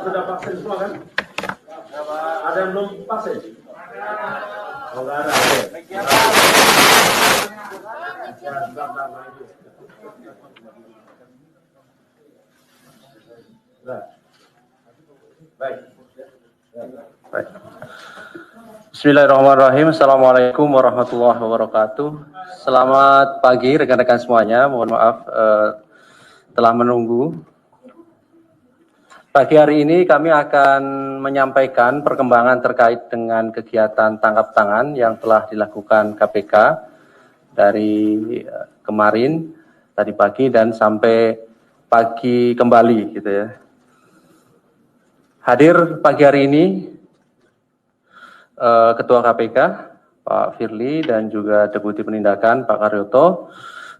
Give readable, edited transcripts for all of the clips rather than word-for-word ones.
Sudah vaksin semua kan? Ada yang belum vaksin? Oh, nggak ada. Baik. Bismillahirrahmanirrahim. Assalamualaikum warahmatullahi wabarakatuh. Selamat pagi rekan-rekan semuanya. Mohon maaf telah menunggu. Pagi hari ini kami akan menyampaikan perkembangan terkait dengan kegiatan tangkap tangan yang telah dilakukan KPK dari kemarin, tadi pagi dan sampai pagi kembali gitu ya. Hadir pagi hari ini Ketua KPK Pak Firly dan juga Deputi Penindakan Pak Karyoto.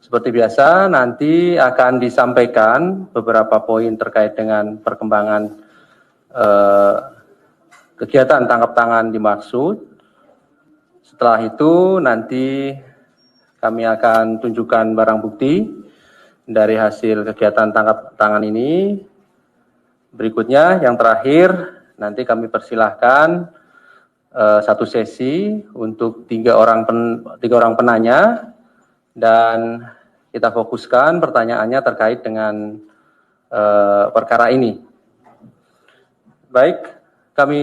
Seperti biasa nanti akan disampaikan beberapa poin terkait dengan perkembangan kegiatan tangkap tangan dimaksud. Setelah itu nanti kami akan tunjukkan barang bukti dari hasil kegiatan tangkap tangan ini. Berikutnya yang terakhir nanti kami persilahkan satu sesi untuk tiga orang penanya dan kita fokuskan pertanyaannya terkait dengan perkara ini. Baik, kami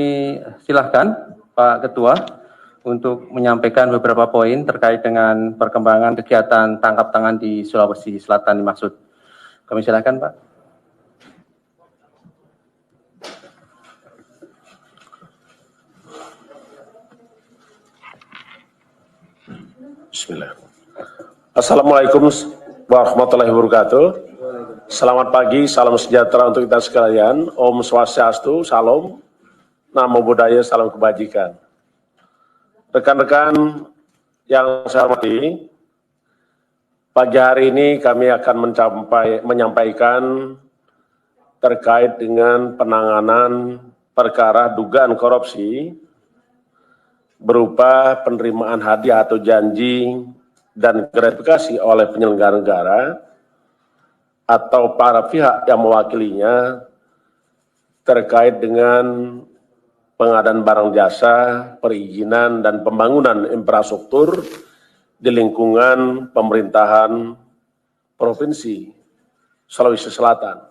silahkan Pak Ketua untuk menyampaikan beberapa poin terkait dengan perkembangan kegiatan tangkap tangan di Sulawesi Selatan dimaksud. Kami silahkan Pak. Bismillah. Assalamualaikum warahmatullahi wabarakatuh. Selamat pagi, salam sejahtera untuk kita sekalian. Om Swastiastu, Salam, Namo Buddhaya, salam kebajikan. Rekan-rekan yang saya hormati, pagi hari ini kami akan menyampaikan terkait dengan penanganan perkara dugaan korupsi berupa penerimaan hadiah atau janji dan gratifikasi oleh penyelenggara negara atau para pihak yang mewakilinya terkait dengan pengadaan barang jasa, perizinan, dan pembangunan infrastruktur di lingkungan pemerintahan Provinsi Sulawesi Selatan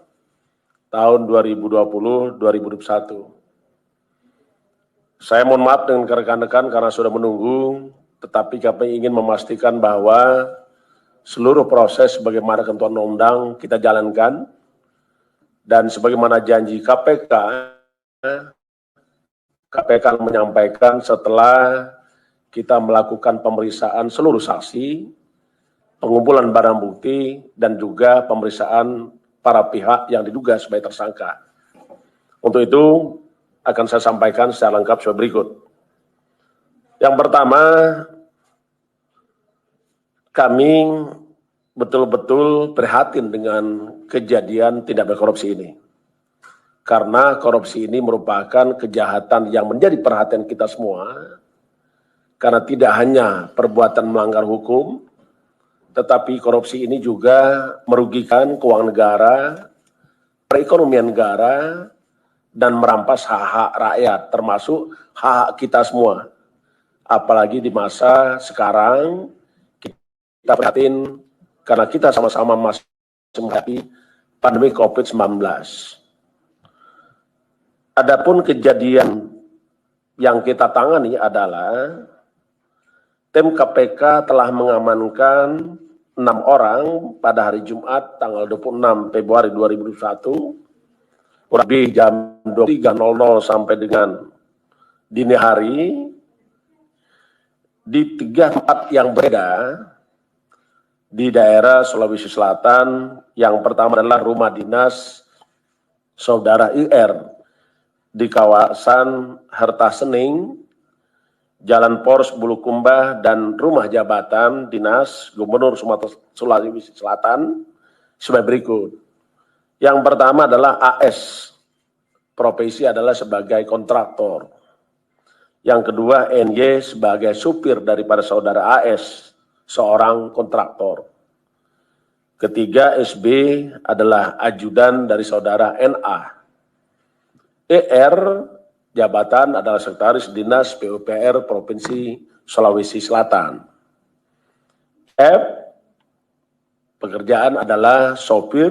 tahun 2020-2021. Saya mohon maaf dengan rekan-rekan karena sudah menunggu, tetapi kami ingin memastikan bahwa seluruh proses sebagaimana ketentuan undang kita jalankan dan sebagaimana janji KPK menyampaikan setelah kita melakukan pemeriksaan seluruh saksi, pengumpulan barang bukti, dan juga pemeriksaan para pihak yang diduga sebagai tersangka. Untuk itu akan saya sampaikan secara lengkap sebagai berikut. Yang pertama, kami betul-betul prihatin dengan kejadian tindak pidana korupsi ini. Karena korupsi ini merupakan kejahatan yang menjadi perhatian kita semua, karena tidak hanya perbuatan melanggar hukum, tetapi korupsi ini juga merugikan keuangan negara, perekonomian negara, dan merampas hak-hak rakyat, termasuk hak kita semua. Apalagi di masa sekarang, kita prihatin karena kita sama-sama masih menghadapi pandemi COVID-19. Adapun kejadian yang kita tangani adalah tim KPK telah mengamankan 6 orang pada hari Jumat tanggal 26 Februari 2021 kurang lebih jam 23.00 sampai dengan dini hari di 3 tempat yang berbeda di daerah Sulawesi Selatan. Yang pertama adalah rumah dinas Saudara IR di kawasan Harta Sening, Jalan Poros Bulukumba, dan rumah jabatan dinas Gubernur Sumatera Sulawesi Selatan sebagai berikut. Yang pertama adalah AS, profesi adalah sebagai kontraktor. Yang kedua NY sebagai supir daripada saudara AS, seorang kontraktor. Ketiga SB adalah ajudan dari saudara NA. ER jabatan adalah sekretaris dinas PUPR Provinsi Sulawesi Selatan. F pekerjaan adalah sopir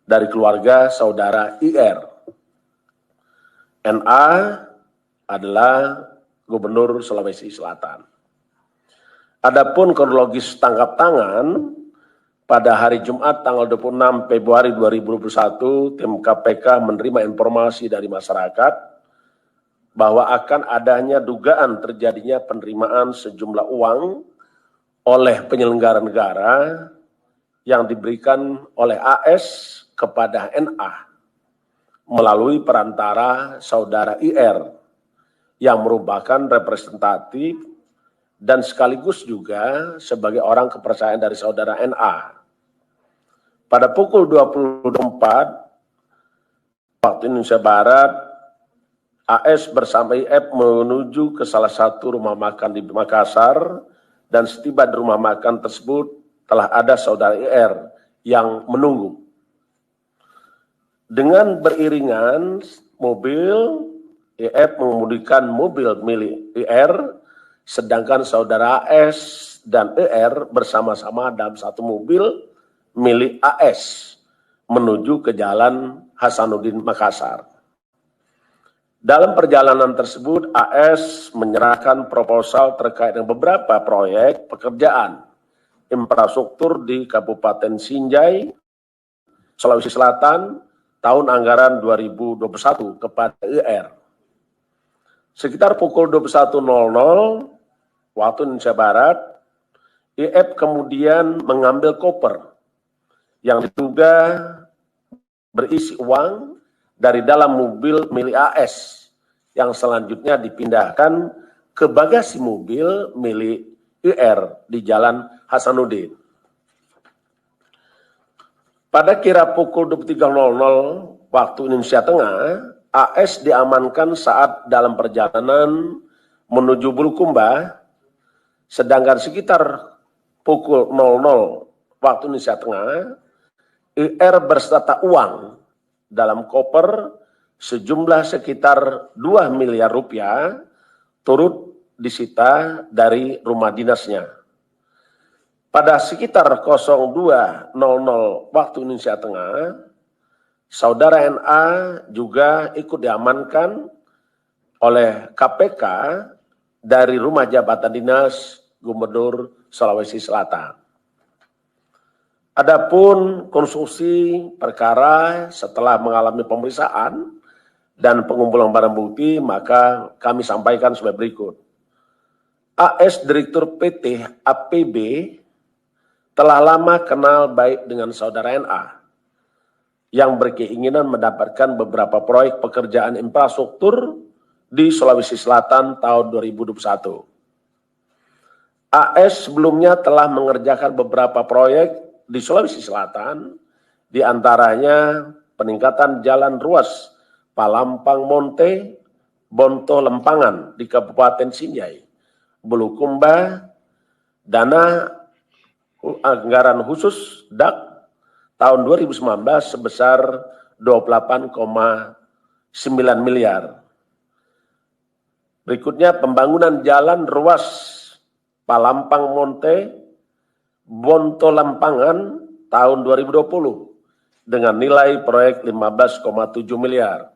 dari keluarga saudara IR. NA adalah Gubernur Sulawesi Selatan. Adapun kronologis tangkap tangan pada hari Jumat tanggal 26 Februari 2021, tim KPK menerima informasi dari masyarakat bahwa akan adanya dugaan terjadinya penerimaan sejumlah uang oleh penyelenggara negara yang diberikan oleh AS kepada NA melalui perantara saudara IR yang merupakan representatif dan sekaligus juga sebagai orang kepercayaan dari saudara NA. Pada pukul 24 waktu Indonesia Barat, AS bersama IF menuju ke salah satu rumah makan di Makassar, dan setiba di rumah makan tersebut telah ada saudara IR yang menunggu. Dengan beriringan mobil, IF mengemudikan mobil milik IR, sedangkan saudara AS dan IR bersama-sama dalam satu mobil milik AS menuju ke Jalan Hasanuddin Makassar. Dalam perjalanan tersebut, AS menyerahkan proposal terkait dengan beberapa proyek pekerjaan infrastruktur di Kabupaten Sinjai, Sulawesi Selatan, tahun anggaran 2021 kepada IR. Sekitar pukul 21.00 waktu Indonesia Barat, IF kemudian mengambil koper yang diduga berisi uang dari dalam mobil milik AS yang selanjutnya dipindahkan ke bagasi mobil milik IR di Jalan Hasanuddin. Pada kira pukul 23.00 waktu Indonesia Tengah, AS diamankan saat dalam perjalanan menuju Bulukumba, sedangkan sekitar pukul 00 waktu Indonesia Tengah, IR berserta uang dalam koper sejumlah sekitar 2 miliar rupiah turut disita dari rumah dinasnya. Pada sekitar 02.00 waktu Indonesia Tengah, saudara NA juga ikut diamankan oleh KPK dari rumah jabatan dinas Gubernur Sulawesi Selatan. Adapun konstruksi perkara setelah mengalami pemeriksaan dan pengumpulan barang bukti, maka kami sampaikan sebagai berikut. AS Direktur PT APB telah lama kenal baik dengan saudara NA yang berkeinginan mendapatkan beberapa proyek pekerjaan infrastruktur di Sulawesi Selatan tahun 2021. AS sebelumnya telah mengerjakan beberapa proyek di Sulawesi Selatan, di antaranya peningkatan jalan ruas Palampang Monte, Bonto Lempangan di Kabupaten Sinjai, Bulukumba, dana anggaran khusus DAK tahun 2019 sebesar 28,9 miliar. Berikutnya pembangunan jalan ruas Palampang Monte, Bonto Lampangan tahun 2020 dengan nilai proyek 15,7 miliar.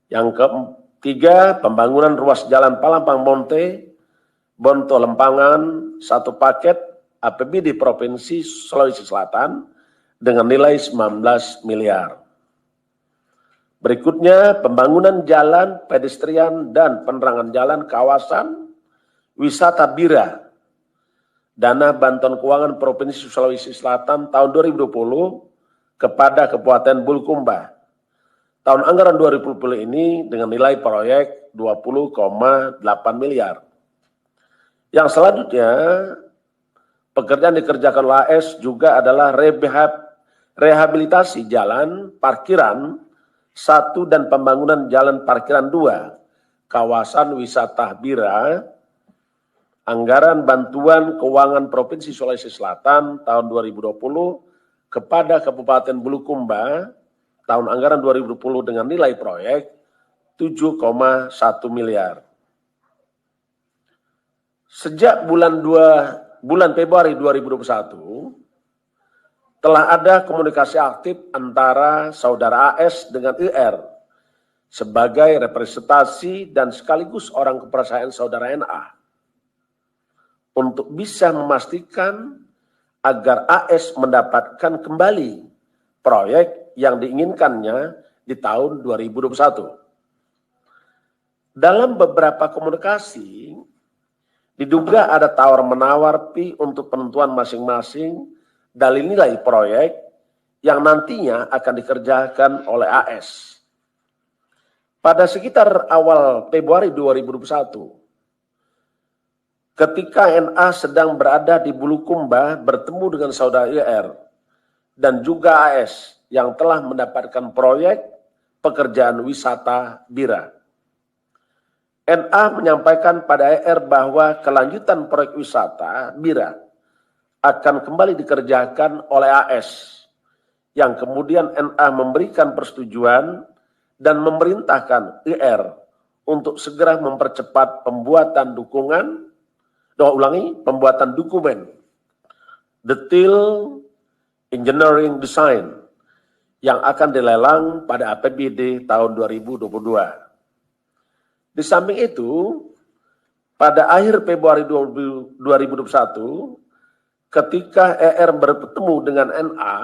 Yang ketiga, pembangunan ruas jalan Palampang Monte, Bonto Lempangan, satu paket APBD Provinsi Sulawesi Selatan dengan nilai 19 miliar. Berikutnya, pembangunan jalan, pedestrian, dan penerangan jalan kawasan wisata Bira. Dana Bantuan Keuangan Provinsi Sulawesi Selatan tahun 2020 kepada Kabupaten Bulukumba. Tahun anggaran 2020 ini dengan nilai proyek 20,8 miliar. Yang selanjutnya, pekerjaan dikerjakan oleh AS juga adalah rehabilitasi jalan, parkiran, 1 dan pembangunan jalan parkiran 2, kawasan wisata Bira, anggaran bantuan keuangan Provinsi Sulawesi Selatan tahun 2020 kepada Kabupaten Bulukumba, tahun anggaran 2020 dengan nilai proyek 7,1 miliar. Sejak bulan Februari 2021, telah ada komunikasi aktif antara saudara AS dengan IR sebagai representasi dan sekaligus orang kepercayaan saudara NA untuk bisa memastikan agar AS mendapatkan kembali proyek yang diinginkannya di tahun 2021. Dalam beberapa komunikasi, diduga ada tawar-menawar fee untuk penentuan masing-masing dalil nilai proyek yang nantinya akan dikerjakan oleh AS. Pada sekitar awal Februari 2021, ketika NA sedang berada di Bulukumba bertemu dengan saudara IR dan juga AS yang telah mendapatkan proyek pekerjaan wisata Bira. NA menyampaikan pada IR bahwa kelanjutan proyek wisata Bira akan kembali dikerjakan oleh AS, yang kemudian NA memberikan persetujuan dan memerintahkan IR untuk segera mempercepat pembuatan dokumen detail engineering design yang akan dilelang pada APBD tahun 2022. Di samping itu, pada akhir Februari 2021, ketika ER bertemu dengan NA,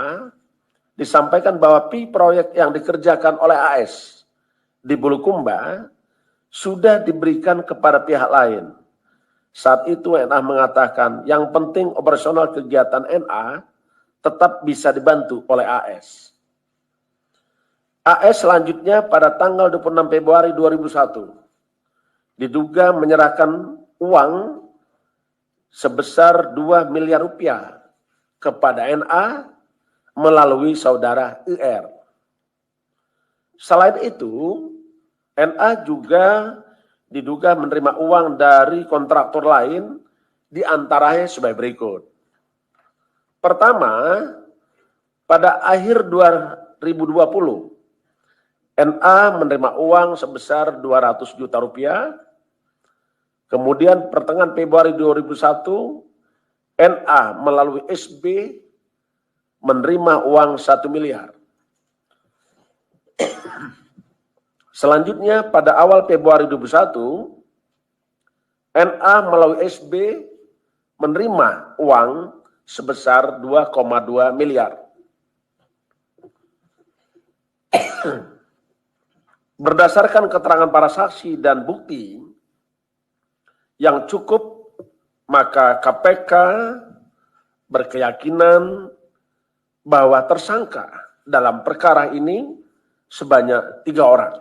disampaikan bahwa proyek yang dikerjakan oleh AS di Bulukumba sudah diberikan kepada pihak lain. Saat itu NA mengatakan yang penting operasional kegiatan NA tetap bisa dibantu oleh AS. AS selanjutnya pada tanggal 26 Februari 2001 diduga menyerahkan uang sebesar 2 miliar rupiah kepada NA melalui saudara IR. Selain itu, NA juga diduga menerima uang dari kontraktor lain, di antaranya sebagai berikut. Pertama, pada akhir 2020, NA menerima uang sebesar 200 juta rupiah. Kemudian pertengahan Februari 2001, NA melalui SB menerima uang 1 miliar. Selanjutnya pada awal Februari 2021, NA melalui SB menerima uang sebesar 2,2 miliar. Berdasarkan keterangan para saksi dan bukti yang cukup, maka KPK berkeyakinan bahwa tersangka dalam perkara ini sebanyak 3 orang.